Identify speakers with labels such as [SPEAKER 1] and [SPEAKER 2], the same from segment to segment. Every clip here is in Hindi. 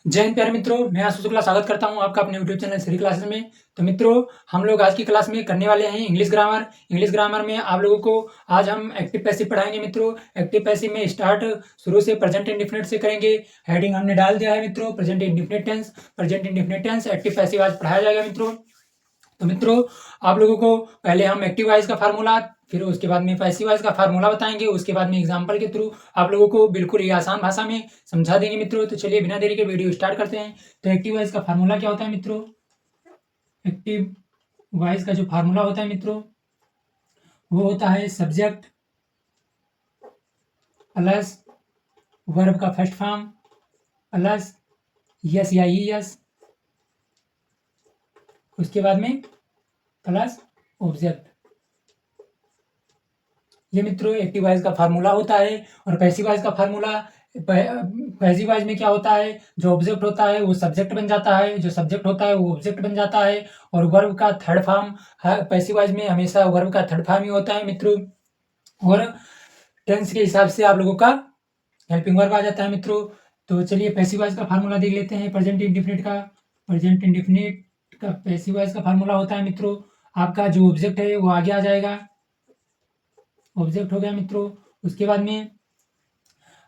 [SPEAKER 1] जय हिंद प्यारे मित्रों, मैं आशु शुक्ला स्वागत करता हूं आपका अपने यूट्यूब चैनल श्री क्लासेस में। तो मित्रों, हम लोग आज की क्लास में करने वाले हैं इंग्लिश ग्रामर। इंग्लिश ग्रामर में आप लोगों को आज हम एक्टिव पैसिव पढ़ाएंगे मित्रों। एक्टिव पैसिव में स्टार्ट शुरू से प्रेजेंट इंडेफिनिट से करेंगे। हेडिंग हमने डाल दिया है मित्रों, present indefinite tense. Present indefinite tense active passive आज पढ़ाया जाएगा मित्रों। तो मित्रों, आप लोगों को पहले हम एक्टिव वॉइस का फार्मूला, फिर उसके बाद में पैसिव वॉइस का फार्मूला बताएंगे। उसके बाद में एग्जांपल के थ्रू आप लोगों को बिल्कुल ही आसान भाषा में समझा देंगे मित्रों। तो चलिए बिना देरी के वीडियो स्टार्ट करते हैं। तो एक्टिव वॉइस का फार्मूला क्या होता है मित्रों? एक्टिव वॉइस का जो फार्मूला होता है मित्रों, वो होता है सब्जेक्ट प्लस वर्ब का फर्स्ट फॉर्म प्लस यस या ई यस, उसके बाद में प्लस ऑब्जेक्ट। ये मित्रों एक्टिव वॉइस का फार्मूला होता है। और पैसिव वॉइस का फार्मूला, पैसिव वॉइस में क्या होता है, जो ऑब्जेक्ट होता है वो सब्जेक्ट बन जाता है, जो सब्जेक्ट होता है वो ऑब्जेक्ट बन जाता है। और वर्ब का थर्ड फॉर्म, पैसिव वॉइस में हमेशा वर्ब का थर्ड फॉर्म ही होता है मित्रों। और टेंस के हिसाब से आप लोगों का हेल्पिंग वर्ब आ जाता है मित्रों। तो चलिए पैसिव वॉइस का फार्मूला देख लेते हैं प्रेजेंट इंडेफिनिट का। प्रेजेंट इंडेफिनिट का पैसिव वॉइस का फार्मूला होता है मित्रों, आपका जो ऑब्जेक्ट है वो आगे आ जाएगा। ऑब्जेक्ट हो गया मित्रों। उसके बाद में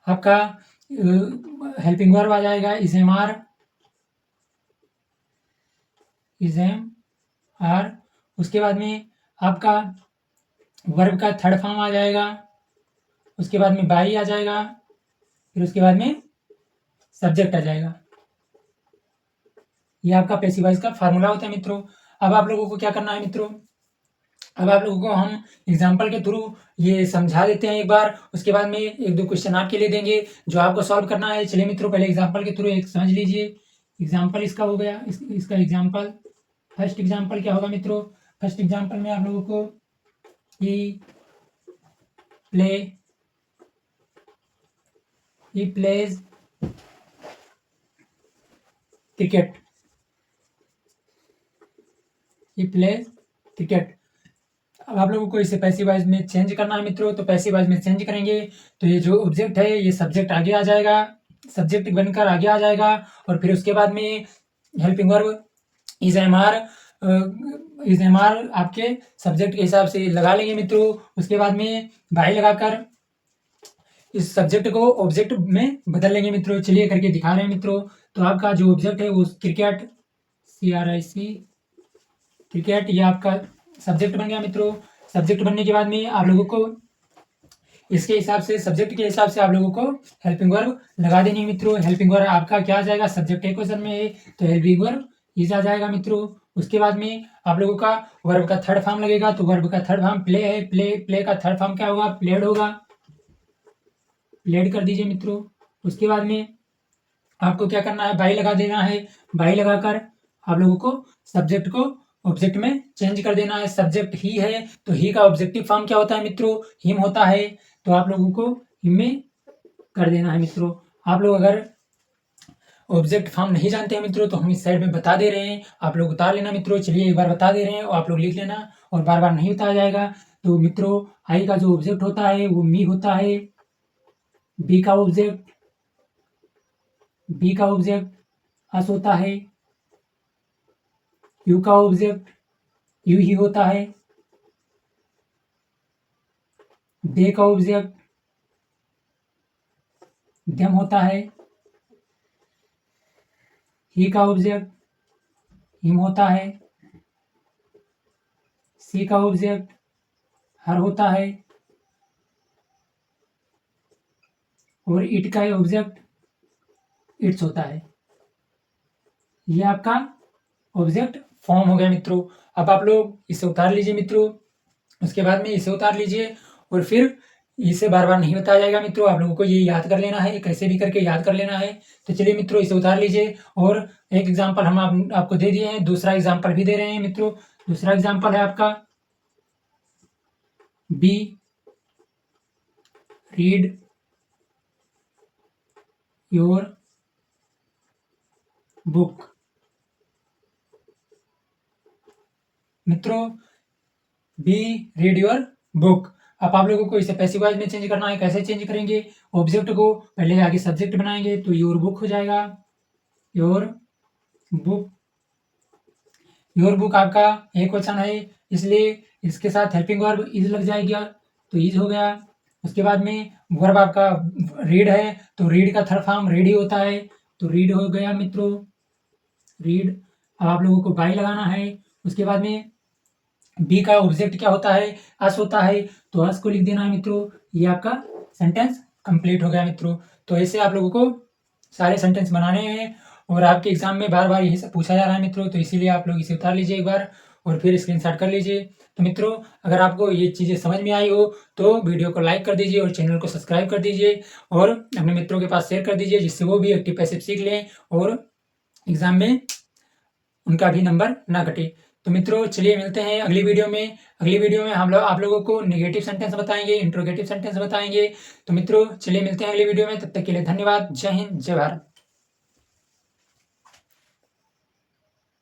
[SPEAKER 1] आपका हेल्पिंग वर्ब आ जाएगा इज एम आर। उसके बाद में आपका वर्ब का थर्ड फॉर्म आ जाएगा। उसके बाद में बाई आ जाएगा। फिर उसके बाद में सब्जेक्ट आ जाएगा। ये आपका पैसिव वॉइस का फार्मूला होता है मित्रों। अब आप लोगों को क्या करना है मित्रों, अब आप लोगों को हम एग्जाम्पल के थ्रू ये समझा देते हैं एक बार। उसके बाद में एक दो क्वेश्चन आपके लिए देंगे जो आपको सॉल्व करना है। चलिए मित्रों, पहले एग्जाम्पल के थ्रू एक समझ लीजिए। एग्जाम्पल इसका हो गया, इसका एग्जाम्पल। फर्स्ट एग्जाम्पल क्या होगा मित्रों? फर्स्ट एग्जाम्पल में आप लोगों को he plays cricket, he plays cricket. अब आप लोगों को इसे पैसिव वॉइस में चेंज करना है मित्रों। तो पैसिव वॉइस में चेंज करेंगे तो ये जो ऑब्जेक्ट है ये सब्जेक्ट आगे आ जाएगा, सब्जेक्ट बनकर आगे आ जाएगा। और फिर उसके बाद में helping verb is am are आपके सब्जेक्ट के हिसाब से लगा लेंगे मित्रों। उसके बाद में बाई लगाकर इस सब्जेक्ट को ऑब्जेक्ट में बदल लेंगे मित्रों। चलिए करके दिखा रहे हैं मित्रों। तो आपका जो ऑब्जेक्ट है वो क्रिकेट, CRIC क्रिकेट, ये आपका सब्जेक्ट बन गया मित्रों। सब्जेक्ट बनने के बाद में आप लोगों को इसके हिसाब से, सब्जेक्ट के हिसाब से आप लोगों को हेल्पिंग वर्ब लगा देनी है मित्रों। हेल्पिंग वर्ब आपका क्या आ जाएगा, सब्जेक्ट एक क्वेश्चन में है तो हेल्पिंग वर्ब इज आ जाएगा मित्रों। उसके बाद में आप लोगों का वर्ब का थर्ड फॉर्म लगेगा। तो वर्ब का थर्ड फॉर्म प्ले है, प्ले का थर्ड फॉर्म क्या होगा, प्लेड होगा। प्लेड कर दीजिए मित्रों। उसके बाद में आपको क्या करना है, बाई लगा देना है। बाई लगाकर आप लोगों को सब्जेक्ट को ऑब्जेक्ट में चेंज कर देना है। सब्जेक्ट ही है तो ही का ऑब्जेक्टिव फॉर्म क्या होता है मित्रों, हिम होता है। तो आप लोगों को हिम में कर देना है मित्रों। आप लोग अगर ऑब्जेक्ट फॉर्म नहीं जानते हैं मित्रों तो हम इस साइड में बता दे रहे हैं, आप लोग उतार लेना मित्रों। चलिए एक बार बता दे रहे हैं और आप लोग लिख लेना, और बार बार नहीं बताया जाएगा। तो मित्रों, आई का जो ऑब्जेक्ट होता है वो मी होता है। बी का ऑब्जेक्ट अस होता है। यू का ऑब्जेक्ट यू ही होता है। दे का ऑब्जेक्ट देम होता है। ही का ऑब्जेक्ट हिम होता है। सी का ऑब्जेक्ट हर होता है। और इट का ऑब्जेक्ट इट्स होता है। ये आपका ऑब्जेक्ट फॉर्म हो गया मित्रों। अब आप लोग इसे उतार लीजिए मित्रों। उसके बाद में इसे उतार लीजिए और फिर इसे बार बार नहीं बताया जाएगा मित्रों, आप लोगों को ये याद कर लेना है, कैसे भी करके याद कर लेना है। तो चलिए मित्रों, इसे उतार लीजिए। और एक एग्जाम्पल हम आपको दे दिए हैं, दूसरा एग्जाम्पल भी दे रहे हैं मित्रों। दूसरा एग्जाम्पल है आपका बी रीड योर बुक। मित्रों, बी रीड योर बुक। अब आप लोगों को इसे पैसिव वॉइस में चेंज करना है। कैसे चेंज करेंगे, ऑब्जेक्ट को पहले आगे सब्जेक्ट बनाएंगे तो योर बुक हो जाएगा। योर बुक, योर बुक आपका एक वचन है, इसलिए इसके साथ हेल्पिंग वर्ब इज लग जाएगा, तो इज हो गया। उसके बाद में वर्ब आपका रीड है, तो रीड का थर्ड फॉर्म रीड ही होता है, तो रीड हो गया मित्रों, रीड। अब आप लोगों को बाई लगाना है। उसके बाद में बी का ऑब्जेक्ट क्या होता है, अस होता है, तो अस को लिख देना है मित्रों। ये आपका सेंटेंस कंप्लीट हो गया मित्रों। तो ऐसे आप लोगों को सारे सेंटेंस बनाने हैं, और आपके एग्जाम में बार बार यही सब पूछा जा रहा है मित्रों, तो इसीलिए आप लोग इसे उतार लीजिए एक बार और फिर स्क्रीनशॉट कर लीजिए। तो मित्रों, अगर आपको ये चीज़ें समझ में आई हो तो वीडियो को लाइक कर दीजिए और चैनल को सब्सक्राइब कर दीजिए, और अपने मित्रों के पास शेयर कर दीजिए, जिससे वो भी एक्टिव पैसिव सीख लें और एग्जाम में उनका भी नंबर ना कटे। तो मित्रों, चलिए मिलते हैं अगली वीडियो में। अगली वीडियो में हम लोग आप लोगों को नेगेटिव सेंटेंस बताएंगे, इंट्रोगेटिव सेंटेंस बताएंगे। तो मित्रों, चलिए मिलते हैं अगली वीडियो में, तब तक के लिए धन्यवाद। जय हिंद, जय भारत।